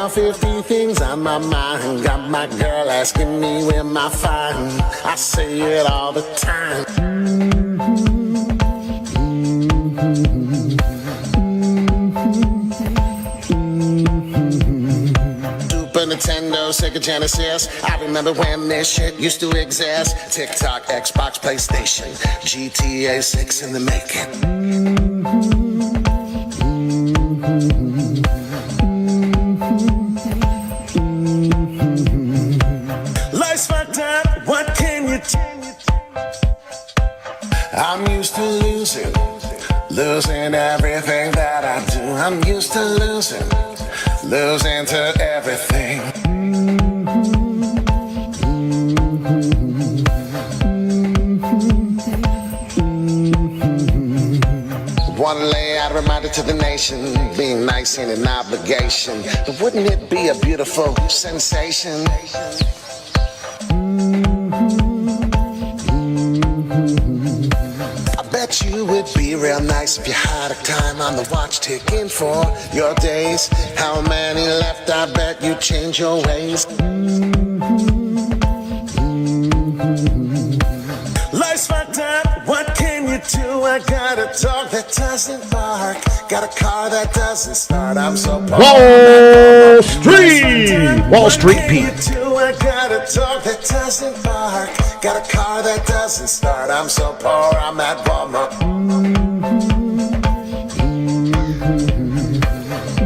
about 50 things on my mind. Got my girl asking me where my find. I say it all the time. Super Nintendo, Sega Genesis. I remember when this shit used to exist. TikTok, Xbox, PlayStation, GTA 6 in the making. Life's fucked up, what can you do? I'm used to losing everything that I do. I'm used to losing to everything. One layout reminder to the nation, being nice ain't an obligation, but wouldn't it be a beautiful sensation? I bet you would be real nice if you had a time on the watch ticking for your days. How many left? I bet you'd change your ways. Life's fucked up, what can you do? I got a dog that doesn't bark, got a car that doesn't start. I'm so poor. Wall Street Pete. I got a dog that doesn't bark, got a car that doesn't start. I'm so poor, I'm at Walmart.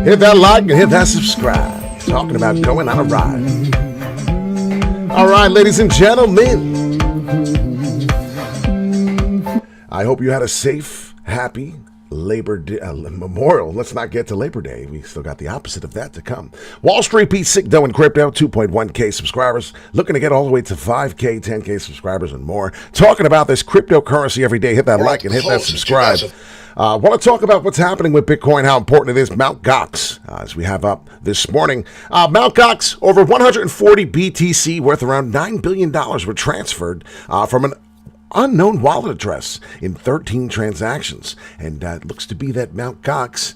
Hit that like and hit that subscribe. Talking about going on a ride. All right, ladies and gentlemen. I hope you had a safe, happy Labor Day, Memorial. Let's not get to Labor Day. We still got the opposite of that to come. Wall Street Pete, sick dough and crypto, 2.1K subscribers. Looking to get all the way to 5K, 10K subscribers and more. Talking about this cryptocurrency every day. Hit that like and hit that subscribe. Want to talk about what's happening with Bitcoin, how important it is. Mt. Gox, as we have up this morning. Mt. Gox, over 140 BTC worth around $9 billion were transferred from an unknown wallet address in 13 transactions. And it looks to be that Mt. Gox,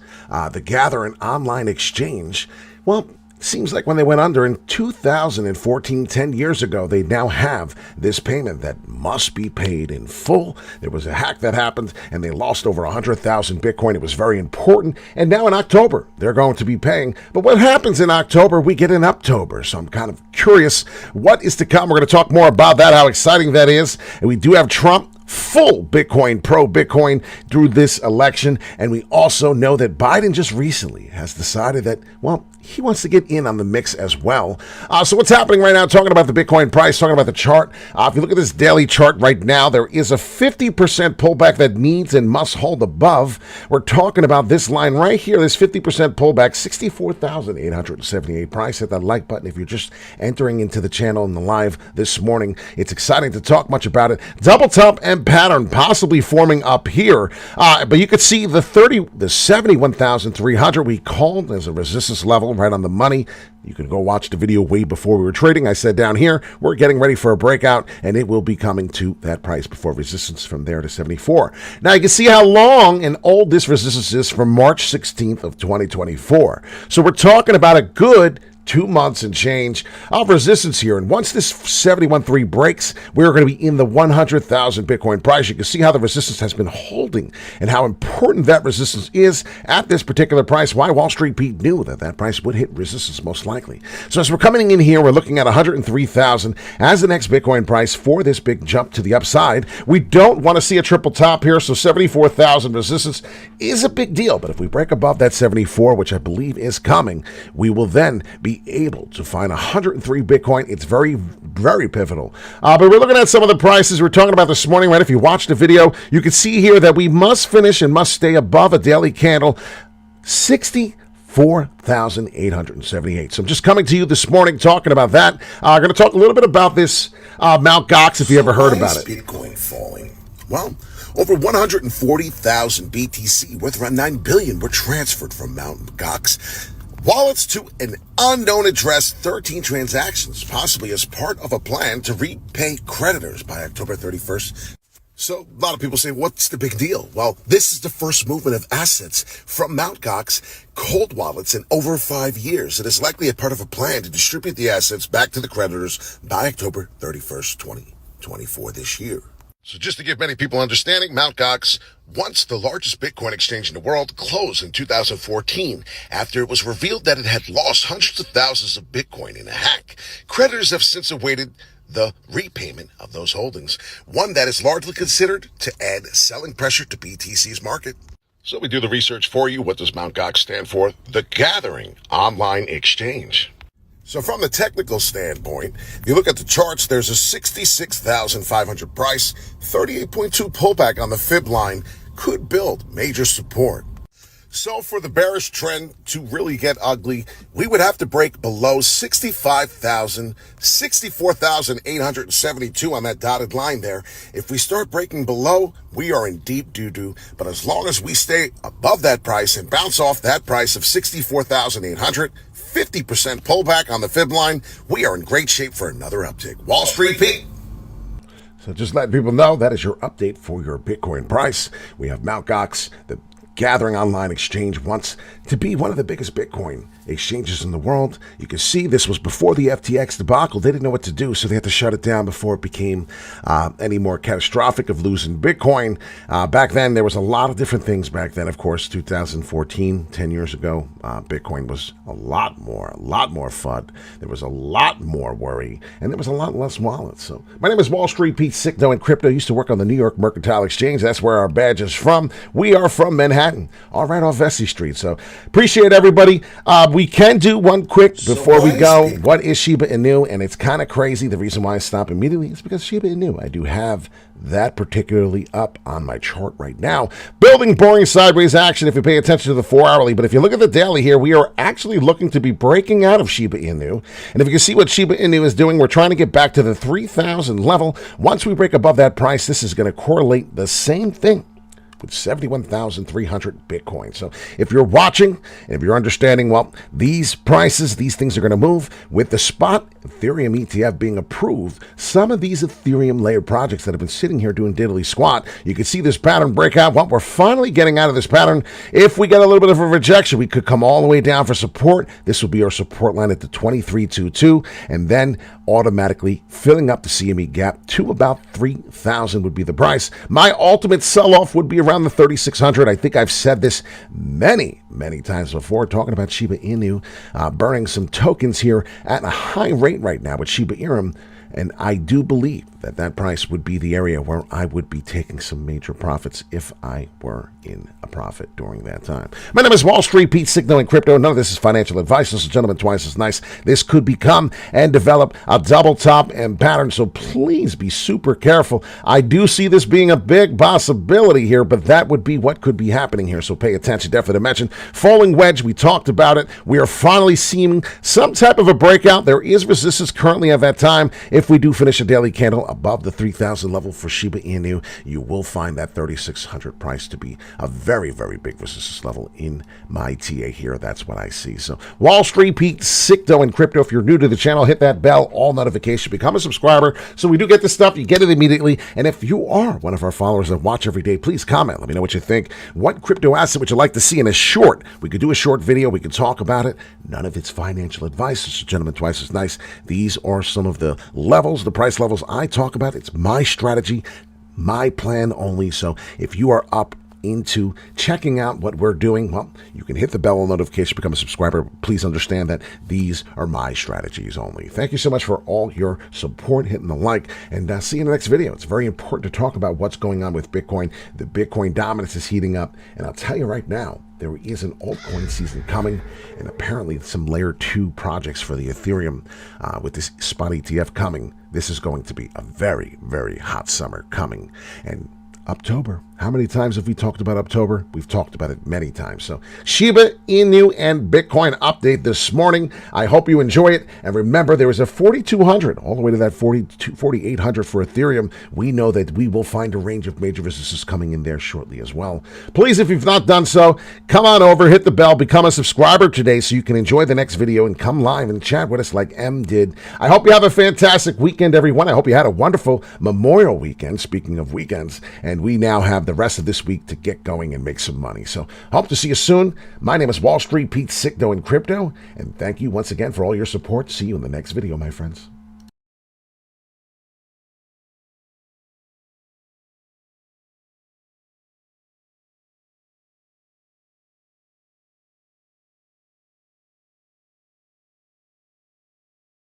the Gather and online exchange, well, seems like when they went under in 2014, 10 years ago, they now have this payment that must be paid in full. There was a hack that happened, and they lost over 100,000 Bitcoin. It was very important. And now in October, they're going to be paying. But what happens in October, we get in Uptober. So I'm kind of curious what is to come. We're going to talk more about that, how exciting that is. And we do have Trump full Bitcoin, pro-Bitcoin through this election. And we also know that Biden just recently has decided that, well, he wants to get in on the mix as well. So what's happening right now, talking about the Bitcoin price, talking about the chart. If you look at this daily chart right now, there is a 50% pullback that needs and must hold above. We're talking about this line right here, this 50% pullback, 64,878 price. Hit that like button if you're just entering into the channel in the live this morning. It's exciting to talk much about it. Double top and pattern possibly forming up here. But you could see the 71,300 we called as a resistance level right on the money. You can go watch the video way before we were trading. I said down here, we're getting ready for a breakout, and it will be coming to that price before resistance from there to 74. Now you can see how long and old this resistance is from March 16th of 2024. So we're talking about a good 2 months and change of resistance here. And once this 71.3 breaks, we're going to be in the 100,000 Bitcoin price. You can see how the resistance has been holding and how important that resistance is at this particular price. Why Wall Street Pete knew that that price would hit resistance most likely. So as we're coming in here, we're looking at 103,000 as the next Bitcoin price for this big jump to the upside. We don't want to see a triple top here, so 74,000 resistance is a big deal. But if we break above that 74, which I believe is coming, we will then be able to find 103 Bitcoin. It's very, very pivotal. But we're looking at some of the prices we're talking about this morning, right? If you watch the video, you can see here that we must finish and must stay above a daily candle 64,878. So I'm just coming to you this morning talking about that. I'm going to talk a little bit about this Mt. Gox, if you ever heard about it. Bitcoin falling? Well, over 140,000 BTC worth around 9 billion were transferred from Mt. Gox wallets to an unknown address, 13 transactions, possibly as part of a plan to repay creditors by October 31st. So a lot of people say, what's the big deal? Well, this is the first movement of assets from Mt. Gox cold wallets in over 5 years. It is likely a part of a plan to distribute the assets back to the creditors by October 31st, 2024 this year. So just to give many people understanding, Mt. Gox, once the largest Bitcoin exchange in the world, closed in 2014 after it was revealed that it had lost hundreds of thousands of Bitcoin in a hack. Creditors have since awaited the repayment of those holdings, one that is largely considered to add selling pressure to BTC's market. So we do the research for you. What does Mt. Gox stand for? The Gathering Online Exchange. So from the technical standpoint, if you look at the charts, there's a 66,500 price, 38.2 pullback on the fib line could build major support. So for the bearish trend to really get ugly, we would have to break below 64,872 on that dotted line there. If we start breaking below, we are in deep doo-doo. But as long as we stay above that price and bounce off that price of 64,800, 50% pullback on the fib line, we are in great shape for another uptick. Wall Street Pete. So just letting people know that is your update for your Bitcoin price. We have Mt. Gox, the Gathering Online Exchange, wants to be one of the biggest Bitcoin exchanges in the world. You can see this was before the FTX debacle. They didn't know what to do, so they had to shut it down before it became any more catastrophic of losing Bitcoin. Back then, there was a lot of different things back then. Of course, 2014, 10 years ago, Bitcoin was a lot more FUD. There was a lot more worry, and there was a lot less wallets. So my name is Wall Street Pete, Sickno in crypto. Used to work on the New York Mercantile Exchange. That's where our badge is from. We are from Manhattan, all right off Vesey Street. So appreciate everybody. We can do one quick before we go. What is Shiba Inu? And it's kind of crazy. The reason why I stop immediately is because Shiba Inu, I do have that particularly up on my chart right now. Building boring sideways action if you pay attention to the 4-hourly. But if you look at the daily here, we are actually looking to be breaking out of Shiba Inu. And if you can see what Shiba Inu is doing, we're trying to get back to the 3,000 level. Once we break above that price, this is going to correlate the same thing with 71,300 Bitcoin. So if you're watching and if you're understanding, well, these prices, these things are going to move with the spot Ethereum ETF being approved. Some of these Ethereum layer projects that have been sitting here doing diddly squat, you can see this pattern break out. Well, we're finally getting out of this pattern. If we get a little bit of a rejection, we could come all the way down for support. This will be our support line at the 2322, and then automatically filling up the CME gap to about 3,000 would be the price. My ultimate sell-off would be around the 3,600. I think I've said this many times before, talking about Shiba Inu, burning some tokens here at a high rate right now with Shiba Ethereum. And I do believe that that price would be the area where I would be taking some major profits if I were in a profit during that time. My name is Wall Street Pete, Signal in Crypto. None of this is financial advice. This is gentlemen twice as nice. This could become and develop a double top and pattern, so please be super careful. I do see this being a big possibility here, but that would be what could be happening here, so pay attention. Definitely to mention falling wedge. We talked about it. We are finally seeing some type of a breakout. There is resistance currently at that time. If we do finish a daily candle above the 3,000 level for Shiba Inu, you will find that 3,600 price to be a very big resistance level in my TA here. That's what I see. So Wall Street Pete, Sickno in Crypto. If you're new to the channel, hit that bell, all notification, become a subscriber so we do get this stuff. You get it immediately. And if you are one of our followers that watch every day, please comment. Let me know what you think. What crypto asset would you like to see in a short? We could do a short video. We could talk about it. None of it's financial advice. It's a gentleman twice as nice. These are some of the levels, the price levels I talk about. It's my strategy, my plan only. So if you are up into checking out what we're doing, well, you can hit the bell notification, become a subscriber. Please understand that these are my strategies only. Thank you so much for all your support, hitting the like, and see you in the next video. It's very important to talk about what's going on with Bitcoin. The Bitcoin dominance is heating up, and I'll tell you right now, there is an altcoin season coming, and apparently some layer 2 projects for the Ethereum with this spot ETF coming. This is going to be a very hot summer coming, and October. How many times have we talked about October? We've talked about it many times. So Shiba, Inu, and Bitcoin update this morning. I hope you enjoy it. And remember, there is a 4,200 all the way to that 4,800 for Ethereum. We know that we will find a range of major businesses coming in there shortly as well. Please, if you've not done so, come on over, hit the bell, become a subscriber today so you can enjoy the next video and come live and chat with us like M did. I hope you have a fantastic weekend, everyone. I hope you had a wonderful Memorial weekend, speaking of weekends. And we now have the rest of this week to get going and make some money. So hope to see you soon. My name is Wall Street Pete Sicdo in crypto, and thank you once again for all your support. See you in the next video, my friends.